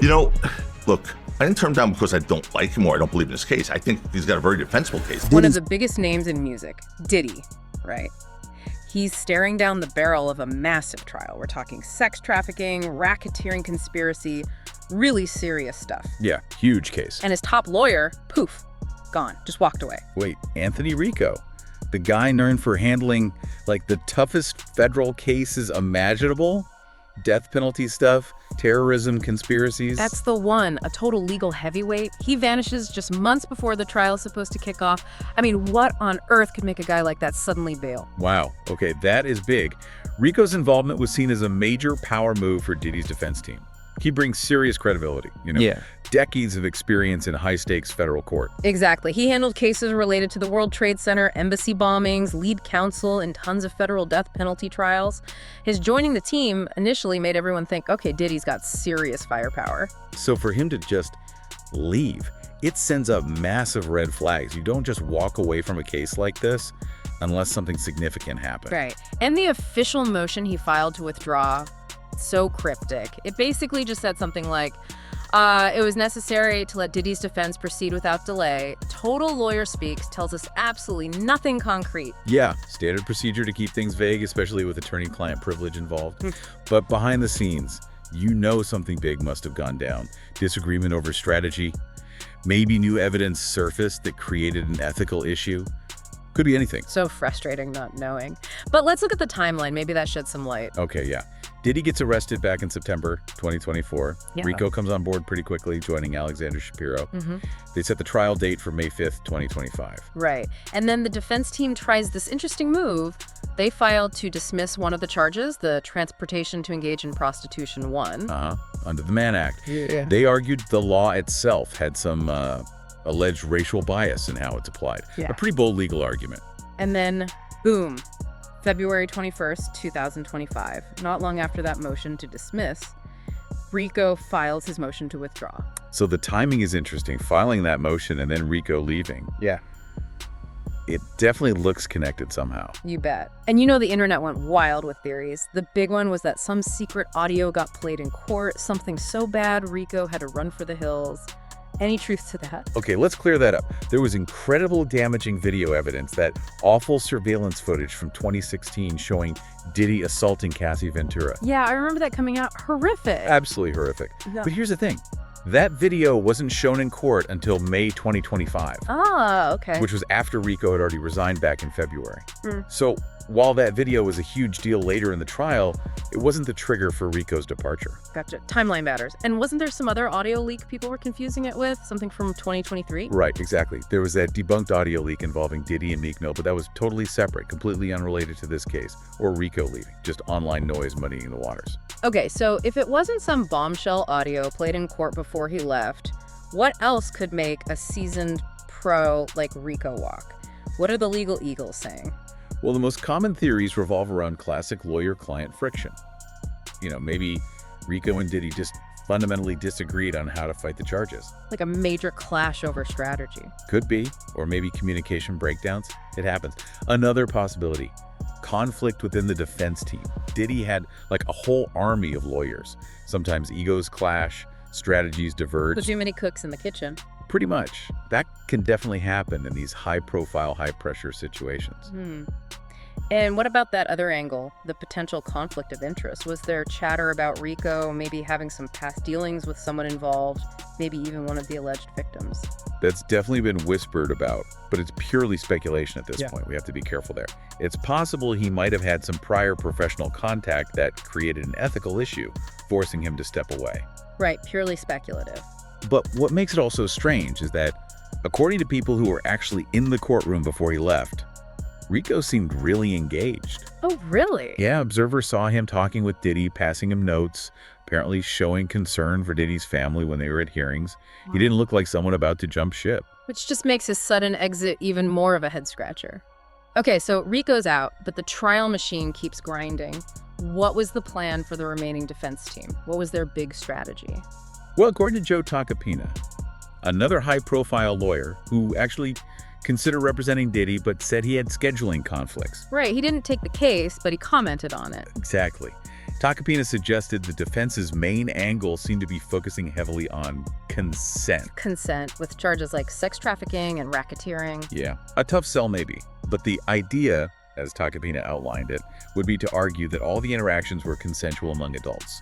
You know, look, I didn't turn him down because I don't like him or I don't believe in his case. I think he's got a very defensible case. One of the biggest names in music, Diddy, right? He's staring down the barrel of a massive trial. We're talking sex trafficking, racketeering conspiracy, really serious stuff. Yeah, huge case. And his top lawyer, poof, gone, just walked away. Wait, Anthony Rico, the guy known for handling like the toughest federal cases imaginable? Death penalty stuff, terrorism conspiracies. That's the one, a total legal heavyweight. He vanishes just months before the trial is supposed to kick off. I mean, what on earth could make a guy like that suddenly bail? Wow, okay, that is big. Rico's involvement was seen as a major power move for Diddy's defense team. He brings serious credibility, decades of experience in high-stakes federal court. Exactly. He handled cases related to the World Trade Center, embassy bombings, lead counsel in tons of federal death penalty trials. His joining the team initially made everyone think, okay, Diddy's got serious firepower. So for him to just leave, it sends up massive red flags. You don't just walk away from a case like this unless something significant happened. Right. And the official motion he filed to withdraw, so cryptic. It basically just said something like, it was necessary to let Diddy's defense proceed without delay. Total lawyer speaks, tells us absolutely nothing concrete. Yeah, standard procedure to keep things vague, especially with attorney-client privilege involved. But behind the scenes, you know something big must have gone down. Disagreement over strategy. Maybe new evidence surfaced that created an ethical issue. Could be anything. So frustrating not knowing. But let's look at the timeline. Maybe that sheds some light. Okay, yeah. Diddy gets arrested back in September 2024. Yeah. Rico comes on board pretty quickly, joining Alexander Shapiro. They set the trial date for May 5th, 2025. Right. And then the defense team tries this interesting move. They filed to dismiss one of the charges, the transportation to engage in prostitution one. Under the Mann Act. Yeah. They argued the law itself had some alleged racial bias in how it's applied. Yeah. A pretty bold legal argument. And then, boom, February 21st, 2025. Not long after that motion to dismiss, Rico files his motion to withdraw. So the timing is interesting, filing that motion and then Rico leaving. Yeah. It definitely looks connected somehow. You bet. And you know the internet went wild with theories. The big one was that some secret audio got played in court, something so bad Rico had to run for the hills. Any truth to that? Okay, let's clear that up. There was incredible damaging video evidence, that awful surveillance footage from 2016 showing Diddy assaulting Cassie Ventura. Yeah, I remember that coming out. Horrific. Absolutely horrific. Yeah. But here's the thing. That video wasn't shown in court until May 2025. Ah, okay. Which was after Rico had already resigned back in February. So while that video was a huge deal later in the trial, it wasn't the trigger for Rico's departure. Gotcha. Timeline matters. And wasn't there some other audio leak people were confusing it with? Something from 2023? Right, exactly. There was that debunked audio leak involving Diddy and Meek Mill, but that was totally separate, completely unrelated to this case, or Rico leaving, just online noise muddying the waters. Okay, so if it wasn't some bombshell audio played in court before he left, what else could make a seasoned pro like Rico walk? What are the legal eagles saying? Well, the most common theories revolve around classic lawyer-client friction. Maybe Rico and Diddy just fundamentally disagreed on how to fight the charges. Like a major clash over strategy. Could be, or maybe communication breakdowns. It happens. Another possibility, conflict within the defense team. Diddy had like a whole army of lawyers. Sometimes egos clash, strategies diverge. There's too many cooks in the kitchen. Pretty much. That can definitely happen in these high-profile, high-pressure situations. And what about that other angle, the potential conflict of interest? Was there chatter about Rico maybe having some past dealings with someone involved, maybe even one of the alleged victims? That's definitely been whispered about, but it's purely speculation at this point. We have to be careful there. It's possible he might have had some prior professional contact that created an ethical issue, forcing him to step away. Right, purely speculative. But what makes it also strange is that, according to people who were actually in the courtroom before he left, Rico seemed really engaged. Oh, really? Yeah, observers saw him talking with Diddy, passing him notes, apparently showing concern for Diddy's family when they were at hearings. He didn't look like someone about to jump ship. Which just makes his sudden exit even more of a head-scratcher. Okay, so Rico's out, but the trial machine keeps grinding. What was the plan for the remaining defense team? What was their big strategy? Well, according to Joe Tacopina, another high-profile lawyer who actually considered representing Diddy but said he had scheduling conflicts. Right, he didn't take the case, but he commented on it. Exactly. Tacopina suggested the defense's main angle seemed to be focusing heavily on consent. Consent, with charges like sex trafficking and racketeering. Yeah, a tough sell maybe. But the idea, as Tacopina outlined it, would be to argue that all the interactions were consensual among adults.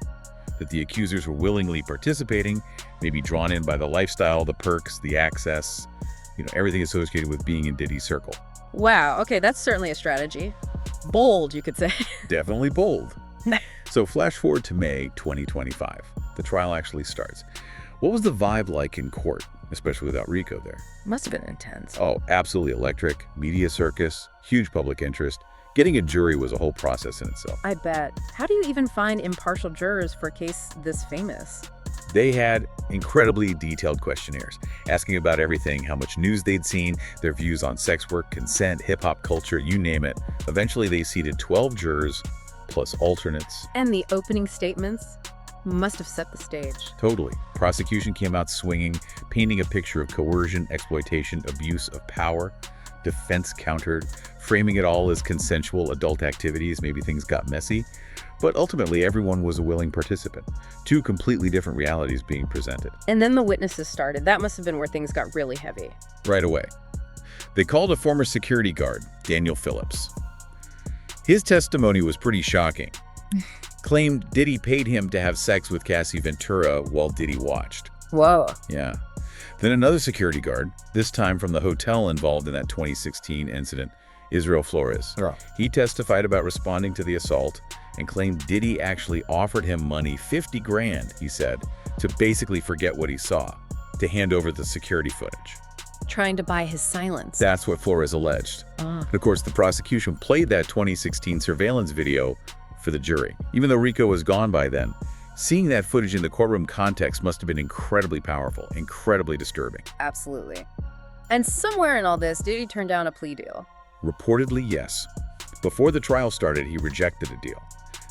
That the accusers were willingly participating, maybe drawn in by the lifestyle, the perks, the access, everything associated with being in Diddy's circle. Wow, okay, that's certainly a strategy. Bold, you could say. Definitely bold. So flash forward to May 2025. The trial actually starts. What was the vibe like in court, especially without Rico there? Must have been intense. Oh, absolutely electric. Media circus, huge public interest. Getting a jury was a whole process in itself. I bet. How do you even find impartial jurors for a case this famous? They had incredibly detailed questionnaires, asking about everything, how much news they'd seen, their views on sex work, consent, hip-hop culture, you name it. Eventually, they seated 12 jurors, plus alternates. And the opening statements must have set the stage. Totally. Prosecution came out swinging, painting a picture of coercion, exploitation, abuse of power. Defense countered, framing it all as consensual adult activities. Maybe things got messy. But ultimately, everyone was a willing participant. Two completely different realities being presented. And then the witnesses started. That must have been where things got really heavy. Right away. They called a former security guard, Daniel Phillips. His testimony was pretty shocking. Claimed Diddy paid him to have sex with Cassie Ventura while Diddy watched. Whoa. Yeah. Then another security guard, this time from the hotel involved in that 2016 incident, Israel Flores. Yeah. He testified about responding to the assault and claimed Diddy actually offered him money, 50 grand, he said, to basically forget what he saw, to hand over the security footage. Trying to buy his silence. That's what Flores alleged. And of course, the prosecution played that 2016 surveillance video for the jury. Even though Rico was gone by then, seeing that footage in the courtroom context must have been incredibly powerful, incredibly disturbing. Absolutely. And somewhere in all this, Diddy turned down a plea deal. Reportedly, yes. Before the trial started, he rejected a deal.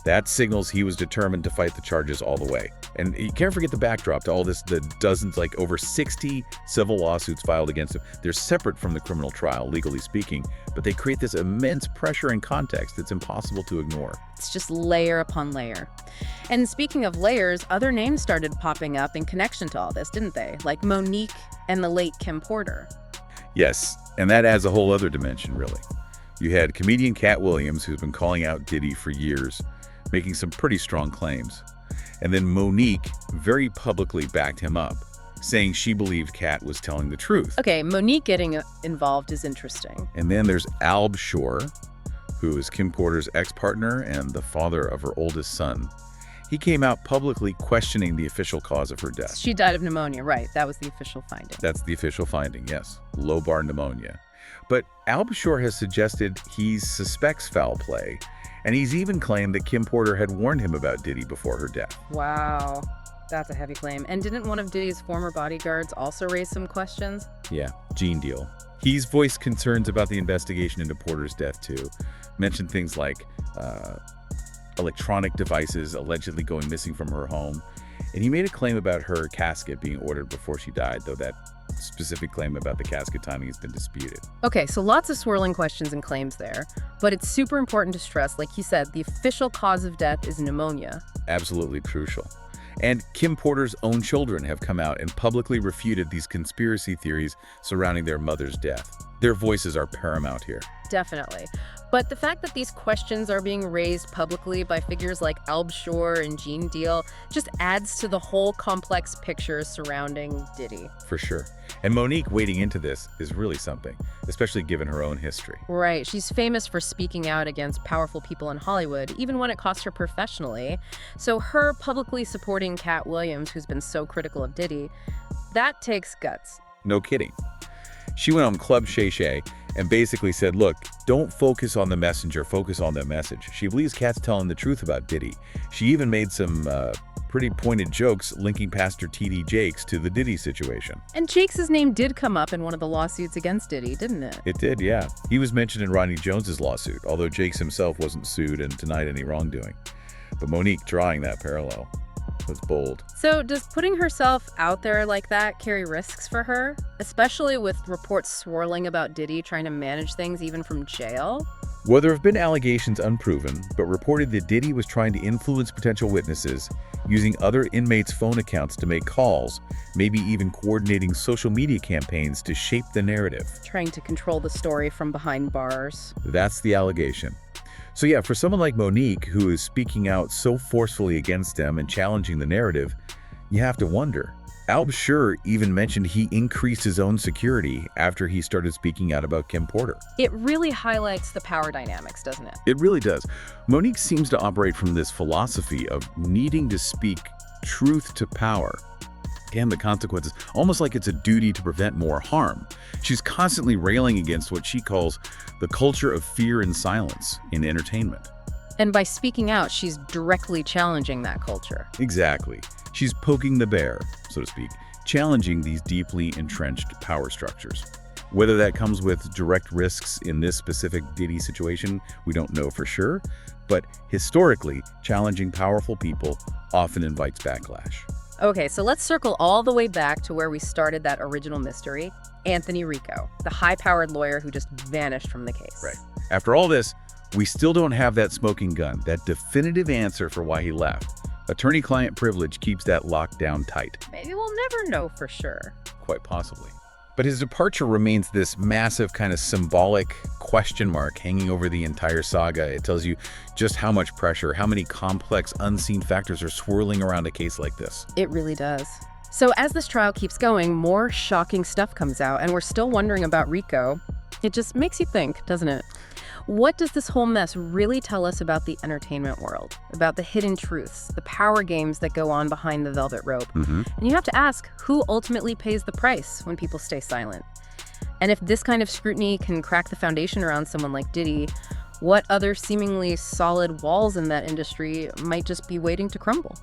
That signals he was determined to fight the charges all the way. And you can't forget the backdrop to all this, the dozens, like over 60 civil lawsuits filed against him. They're separate from the criminal trial, legally speaking, but they create this immense pressure and context that's impossible to ignore. It's just layer upon layer. And speaking of layers, other names started popping up in connection to all this, didn't they? Like Monique and the late Kim Porter. Yes, and that adds a whole other dimension, really. You had comedian Cat Williams, who's been calling out Diddy for years, making some pretty strong claims. And then Monique very publicly backed him up, saying she believed Cat was telling the truth. Okay, Monique getting involved is interesting. And then there's Alb Shore, who is Kim Porter's ex-partner and the father of her oldest son. He came out publicly questioning the official cause of her death. She died of pneumonia, right? That was the official finding. That's the official finding, yes. Lobar pneumonia. But Alb Shore has suggested he suspects foul play, and he's even claimed that Kim Porter had warned him about Diddy before her death. Wow, that's a heavy claim. And didn't one of Diddy's former bodyguards also raise some questions? Yeah, Gene Deal. He's voiced concerns about the investigation into Porter's death, too. Mentioned things like electronic devices allegedly going missing from her home. And he made a claim about her casket being ordered before she died, though that specific claim about the casket timing has been disputed. Okay, so lots of swirling questions and claims there, but it's super important to stress, like you said, the official cause of death is pneumonia. Absolutely crucial. And Kim Porter's own children have come out and publicly refuted these conspiracy theories surrounding their mother's death. Their voices are paramount here. Definitely. But the fact that these questions are being raised publicly by figures like Alb Shore and Gene Deal just adds to the whole complex picture surrounding Diddy. For sure. And Monique wading into this is really something, especially given her own history. Right. She's famous for speaking out against powerful people in Hollywood, even when it cost her professionally. So her publicly supporting Cat Williams, who's been so critical of Diddy, that takes guts. No kidding. She went on Club Shay Shay and basically said, look, don't focus on the messenger, focus on the message. She believes Cat's telling the truth about Diddy. She even made some pretty pointed jokes linking Pastor T.D. Jakes to the Diddy situation. And Jakes' name did come up in one of the lawsuits against Diddy, didn't it? It did, yeah. He was mentioned in Rodney Jones's lawsuit, although Jakes himself wasn't sued and denied any wrongdoing. But Monique drawing that parallel was bold. So does putting herself out there like that carry risks for her? Especially with reports swirling about Diddy trying to manage things even from jail? Well, there have been allegations unproven, but reported that Diddy was trying to influence potential witnesses, using other inmates' phone accounts to make calls, maybe even coordinating social media campaigns to shape the narrative. Trying to control the story from behind bars. That's the allegation. So yeah, for someone like Monique, who is speaking out so forcefully against them and challenging the narrative, you have to wonder. Alb Schur even mentioned he increased his own security after he started speaking out about Kim Porter. It really highlights the power dynamics, doesn't it? It really does. Monique seems to operate from this philosophy of needing to speak truth to power and the consequences, almost like it's a duty to prevent more harm. She's constantly railing against what she calls the culture of fear and silence in entertainment. And by speaking out, she's directly challenging that culture. Exactly. She's poking the bear, so to speak, challenging these deeply entrenched power structures. Whether that comes with direct risks in this specific Diddy situation, we don't know for sure, but historically, challenging powerful people often invites backlash. Okay, so let's circle all the way back to where we started that original mystery, Anthony Rico, the high-powered lawyer who just vanished from the case. Right. After all this, we still don't have that smoking gun, that definitive answer for why he left. Attorney-client privilege keeps that locked down tight. Maybe we'll never know for sure. Quite possibly. But his departure remains this massive kind of symbolic question mark hanging over the entire saga. It tells you just how much pressure, how many complex unseen factors are swirling around a case like this. It really does. So as this trial keeps going, more shocking stuff comes out, and we're still wondering about Rico. It just makes you think, doesn't it? What does this whole mess really tell us about the entertainment world, about the hidden truths, the power games that go on behind the velvet rope? And you have to ask, who ultimately pays the price when people stay silent? And if this kind of scrutiny can crack the foundation around someone like Diddy, what other seemingly solid walls in that industry might just be waiting to crumble?